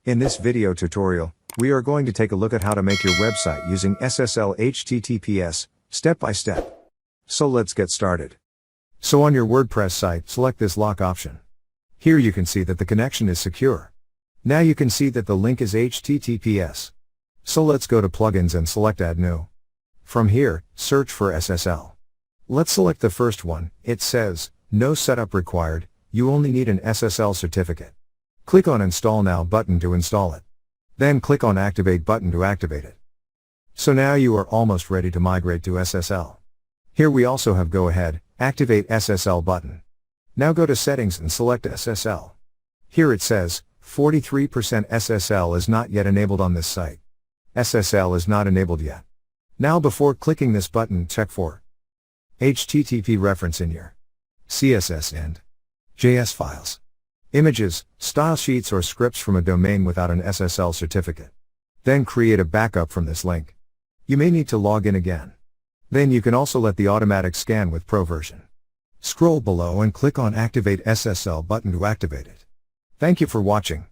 In this video tutorial, we are going to take a look at how to make your website using SSL HTTPS, step by step. So let's get started. So on your WordPress site, select this lock option. Here you can see that the connection is secure. Now you can see that the link is HTTPS. So let's go to Plugins and select Add New. From here, search for SSL. Let's select the first one. It says, no setup required, you only need an SSL certificate. Click on Install Now button to install it. Then click on Activate button to activate it. So now you are almost ready to migrate to SSL. Here we also have Go Ahead, Activate SSL button. Now go to Settings and select SSL. Here it says, 43% SSL is not yet enabled on this site. SSL is not enabled yet. Now before clicking this button, check for HTTP reference in your CSS and JS files, images, style sheets or scripts from a domain without an SSL certificate. Then create a backup from this link. You may need to log in again. Then you can also let the automatic scan with Pro version. Scroll below and click on Activate SSL button to activate it. Thank you for watching.